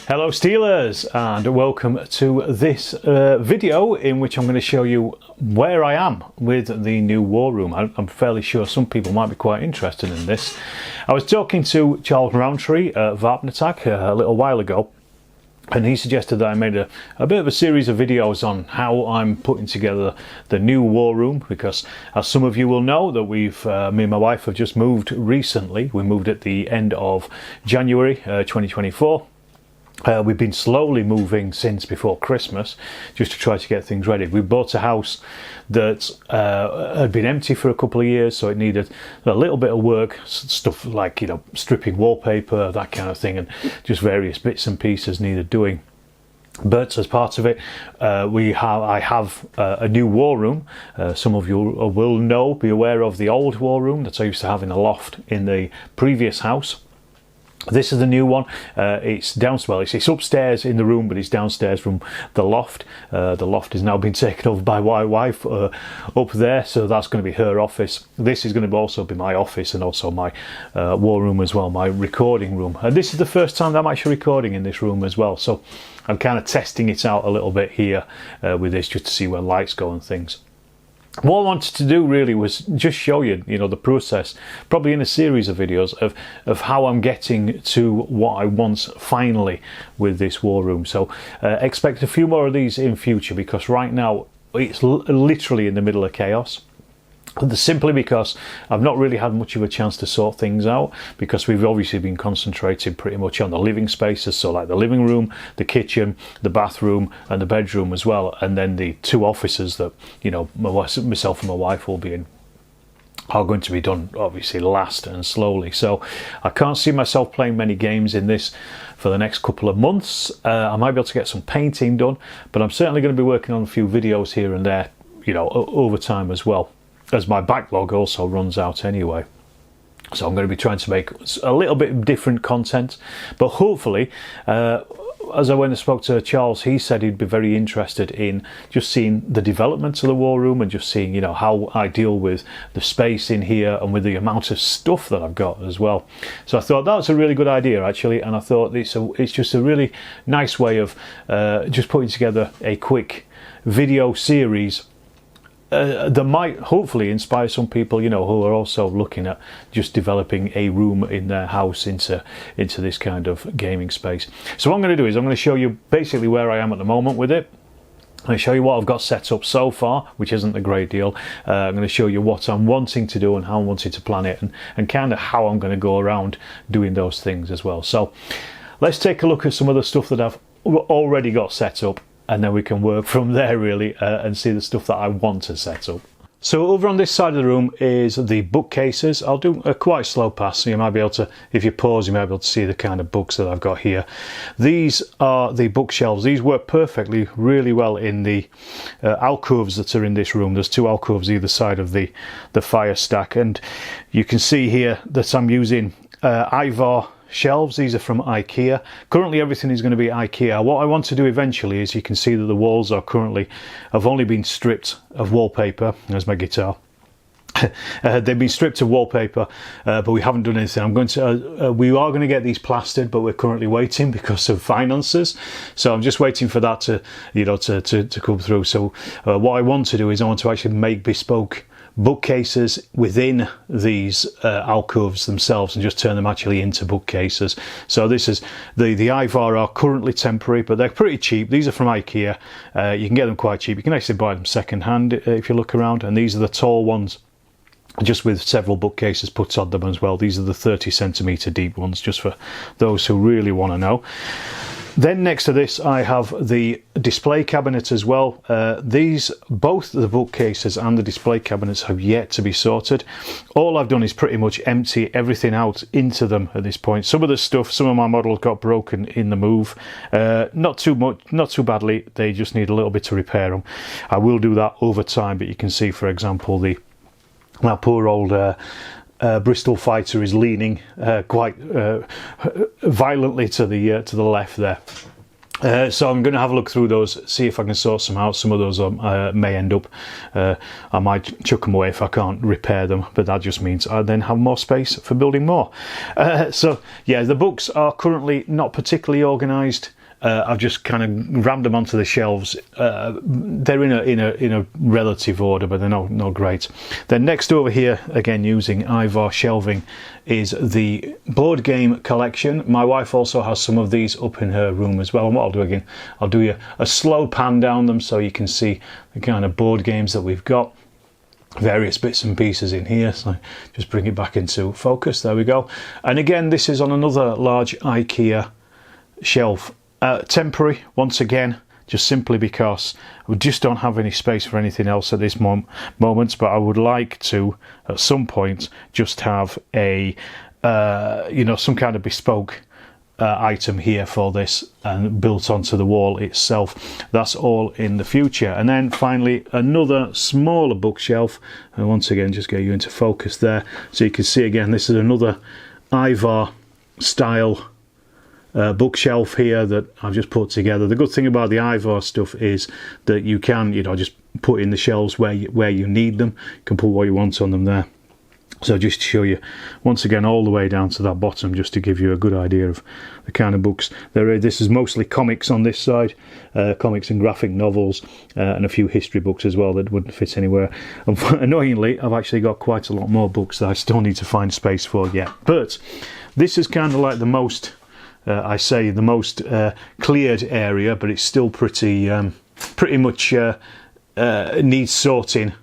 Hello Steelers, and welcome to this video in which I'm going to show you where I am with the new war room. I'm fairly sure some people might be quite interested in this. I was talking to Charles Roundtree at Wargaming a little while ago, and he suggested that I made a bit of a series of videos on how I'm putting together the new war room, because as some of you will know that me and my wife have just moved recently. We moved at the end of January 2024. We've been slowly moving since before Christmas just to try to get things ready. We bought a house that had been empty for a couple of years, so it needed a little bit of work, stuff like, you know, stripping wallpaper, that kind of thing, and just various bits and pieces needed doing. But as part of it, I have a new war room. Some of you will be aware of the old war room that I used to have in a loft in the previous house. This is the new one. It's downstairs. Well, it's upstairs in the room, but it's downstairs from the loft. The loft has now been taken over by my wife up there, so that's going to be her office. This is going to also be my office and also my war room as well, my recording room. And this is the first time that I'm actually recording in this room as well, so I'm kind of testing it out a little bit here with this, just to see where lights go and things. What I wanted to do really was just show you, the process, probably in a series of videos of how I'm getting to what I want finally with this war room. So expect a few more of these in future, because right now it's literally in the middle of chaos. Simply because I've not really had much of a chance to sort things out, because we've obviously been concentrating pretty much on the living spaces, so like the living room, the kitchen, the bathroom and the bedroom as well, and then the two offices that myself and my wife will be in are going to be done obviously last and slowly. So I can't see myself playing many games in this for the next couple of months. I might be able to get some painting done, but I'm certainly going to be working on a few videos here and there, over time as well, as my backlog also runs out anyway. So I'm going to be trying to make a little bit different content, but hopefully, as I went and spoke to Charles, he said he'd be very interested in just seeing the development of the war room and just seeing, how I deal with the space in here and with the amount of stuff that I've got as well. So I thought that was a really good idea actually, and I thought it's just a really nice way of just putting together a quick video series that might hopefully inspire some people, who are also looking at just developing a room in their house into this kind of gaming space. So what I'm going to do is I'm going to show you basically where I am at the moment with it. I'm going to show you what I've got set up so far, which isn't a great deal. I'm going to show you what I'm wanting to do and how I'm wanting to plan it, and kind of how I'm going to go around doing those things as well. So let's take a look at some of the stuff that I've already got set up, and then we can work from there really and see the stuff that I want to set up. So over on this side of the room is the bookcases. I'll do a quite slow pass, so you might be able to, if you pause, you might be able to see the kind of books that I've got here. These are the bookshelves. These work perfectly, really well in the alcoves that are in this room. There's two alcoves either side of the fire stack, and you can see here that I'm using Ivar shelves. These are from IKEA. Currently everything is going to be IKEA. What I want to do eventually is, you can see that the walls have only been stripped of wallpaper. There's my guitar. They've been stripped of wallpaper, but we haven't done anything. We are going to get these plastered, but we're currently waiting because of finances. So I'm just waiting for that to come through. So what I want to do is I want to actually make bespoke bookcases within these alcoves themselves and just turn them actually into bookcases. So this is the Ivar are currently temporary, but they're pretty cheap. These are from IKEA. You can get them quite cheap. You can actually buy them second hand if you look around, and these are the tall ones, just with several bookcases put on them as well. These are the 30cm deep ones, just for those who really want to know. Then next to this I have the display cabinet as well. Both the bookcases and the display cabinets have yet to be sorted. All I've done is pretty much empty everything out into them at this point. Some of my models got broken in the move. Not too badly. They just need a little bit to repair them. I will do that over time, but you can see, for example, my poor old Bristol fighter is leaning quite violently to the left there. So I'm going to have a look through those, see if I can sort some out. Some of those may end up, I might chuck them away if I can't repair them, but that just means I then have more space for building more. So yeah, the books are currently not particularly organised I've just kind of rammed them onto the shelves. They're in a relative order, but they're not great. Then next over here, again using Ivar shelving, is the board game collection. My wife also has some of these up in her room as well. And what I'll do again, I'll do a slow pan down them so you can see the kind of board games that we've got. Various bits and pieces in here, so just bring it back into focus. There we go. And again, this is on another large IKEA shelf. Temporary, once again, just simply because we just don't have any space for anything else at this moment, but I would like to at some point just have a you know, some kind of bespoke item here for this and built onto the wall itself. That's all in the future. And then finally another smaller bookshelf, and once again just get you into focus there so you can see again this is another Ivar style bookshelf here that I've just put together. The good thing about the Ivar stuff is that you can, you know, just put in the shelves where you need them. You can put what you want on them there. So just to show you once again all the way down to that bottom, just to give you a good idea of the kind of books there are. This is mostly comics on this side, comics and graphic novels, and a few history books as well that wouldn't fit anywhere. Annoyingly, I've actually got quite a lot more books that I still need to find space for yet. But this is kind of like the most I say the most cleared area, but it's still pretty much needs sorting.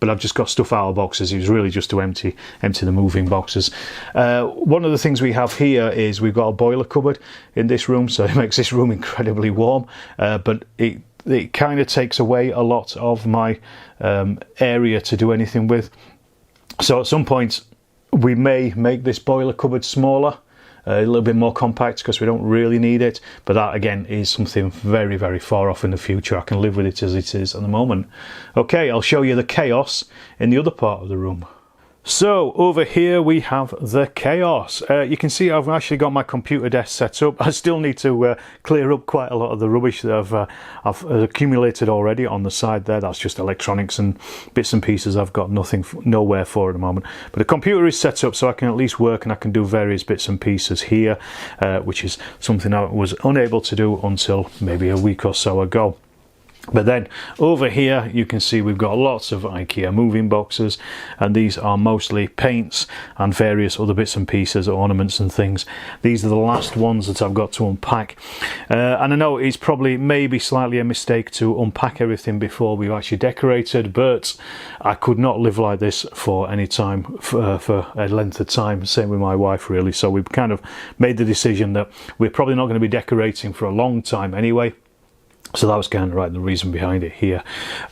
But I've just got stuff out of boxes. It was really just to empty the moving boxes. One of the things we have here is we've got a boiler cupboard in this room, so it makes this room incredibly warm. But it kind of takes away a lot of my area to do anything with. So at some point we may make this boiler cupboard smaller, a little bit more compact, because we don't really need it. But that again is something very, very far off in the future. I can live with it as it is at the moment. Okay, I'll show you the chaos in the other part of the room. So over here we have the chaos. You can see I've actually got my computer desk set up. I still need to clear up quite a lot of the rubbish that I've accumulated already on the side there. That's just electronics and bits and pieces I've got nowhere for at the moment. But the computer is set up so I can at least work, and I can do various bits and pieces here, which is something I was unable to do until maybe a week or so ago. But then over here you can see we've got lots of IKEA moving boxes, and these are mostly paints and various other bits and pieces, ornaments and things. These are the last ones that I've got to unpack, and I know it's probably maybe slightly a mistake to unpack everything before we've actually decorated, but I could not live like this for any time, for a length of time. Same with my wife really, so we've kind of made the decision that we're probably not going to be decorating for a long time anyway. So that was kind of the reason behind it here.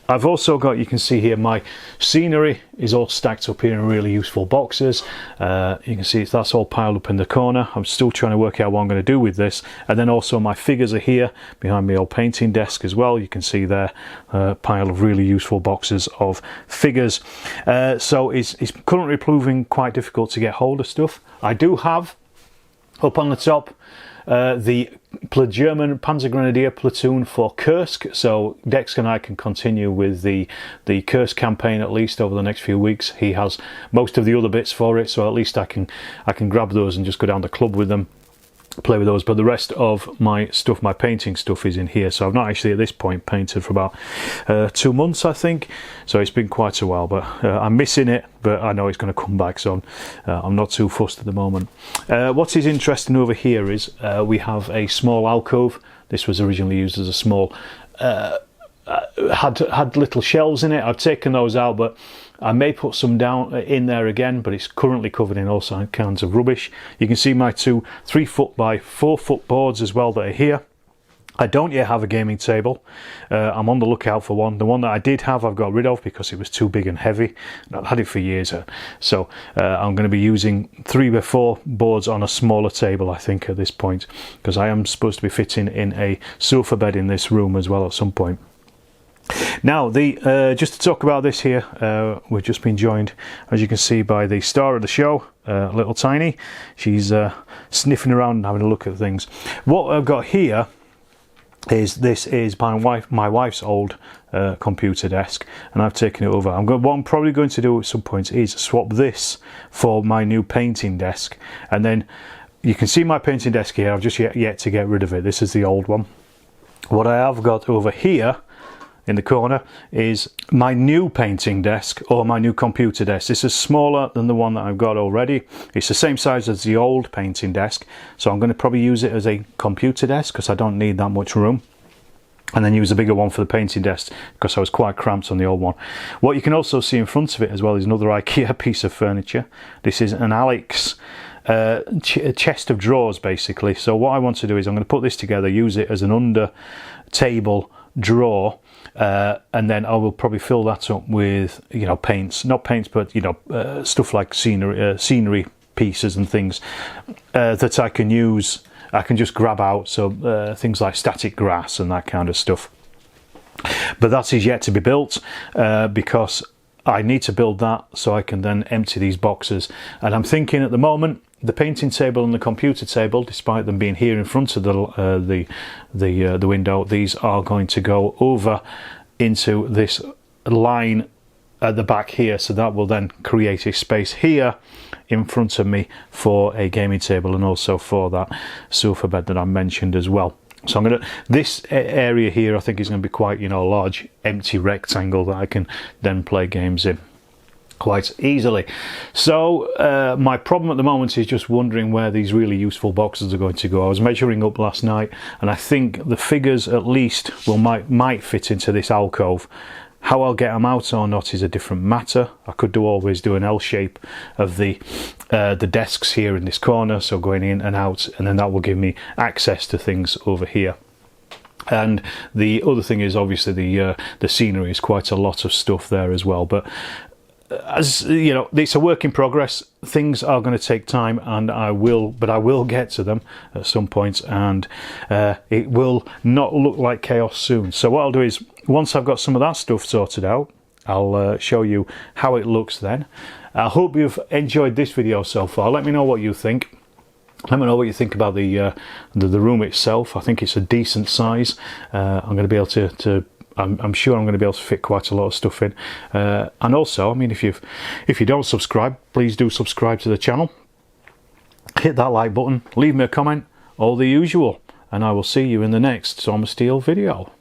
I've also got, you can see here, my scenery is all stacked up here in really useful boxes. You can see that's all piled up in the corner. I'm still trying to work out what I'm going to do with this. And then also my figures are here behind my old painting desk as well. You can see there a pile of really useful boxes of figures. So it's currently proving quite difficult to get hold of stuff. I do have up on the top the German Panzer Grenadier platoon for Kursk, so Dex and I can continue with the Kursk campaign at least over the next few weeks. He has most of the other bits for it, so at least I can grab those and just go down the club with them, play with those. But the rest of my stuff, my painting stuff, is in here. So I've not actually at this point painted for about 2 months, I think, so it's been quite a while. But I'm missing it, but I know it's going to come back, so I'm not too fussed at the moment. What is interesting over here is we have a small alcove. This was originally used as a small had little shelves in it. I've taken those out, but I may put some down in there again, but it's currently covered in all kinds of rubbish. You can see my two 3-foot by 4-foot boards as well that are here. I don't yet have a gaming table. I'm on the lookout for one. The one that I did have I've got rid of because it was too big and heavy. I've had it for years. So I'm going to be using 3x4 boards on a smaller table, I think, at this point, because I am supposed to be fitting in a sofa bed in this room as well at some point. Now, just to talk about this here, we've just been joined, as you can see, by the star of the show, little Tiny. She's sniffing around and having a look at things. What I've got here is, this is my wife's old computer desk, and I've taken it over. What I'm probably going to do at some point is swap this for my new painting desk, and then you can see my painting desk here. I've just yet to get rid of it. This is the old one. What I have got over here in the corner is my new painting desk, or my new computer desk. This is smaller than the one that I've got already. It's the same size as the old painting desk, so I'm going to probably use it as a computer desk because I don't need that much room, and then use a bigger one for the painting desk because I was quite cramped on the old one. What you can also see in front of it as well is another IKEA piece of furniture. This is an Alex chest of drawers, basically. So what I want to do is I'm going to put this together, use it as an under table drawer, and then I will probably fill that up with, you know, paints, not paints, but, you know, stuff like scenery pieces and things that I can use. I can just grab out, so things like static grass and that kind of stuff. But that is yet to be built because I need to build that so I can then empty these boxes. And I'm thinking at the moment, the painting table and the computer table, despite them being here in front of the window, these are going to go over into this line at the back here, so that will then create a space here in front of me for a gaming table and also for that sofa bed that I mentioned as well. So I'm gonna, this area here I think is going to be quite, you know, a large empty rectangle that I can then play games in quite easily. So my problem at the moment is just wondering where these really useful boxes are going to go. I was measuring up last night and I think the figures at least might fit into this alcove. How I'll get them out or not is a different matter. I could always do an L shape of the desks here in this corner, so going in and out, and then that will give me access to things over here. And the other thing is obviously the scenery is quite a lot of stuff there as well, but as you know, it's a work in progress. Things are going to take time, and I will get to them at some point, and it will not look like chaos soon. So what I'll do is, once I've got some of that stuff sorted out, I'll show you how it looks then. I hope you've enjoyed this video so far. Let me know what you think. Let me know what you think about the room itself. I think it's a decent size. I'm going to be able to I'm sure I'm going to be able to fit quite a lot of stuff in, and also, I mean, if you don't subscribe, please do subscribe to the channel, hit that like button, leave me a comment, all the usual, and I will see you in the next Tom Steel video.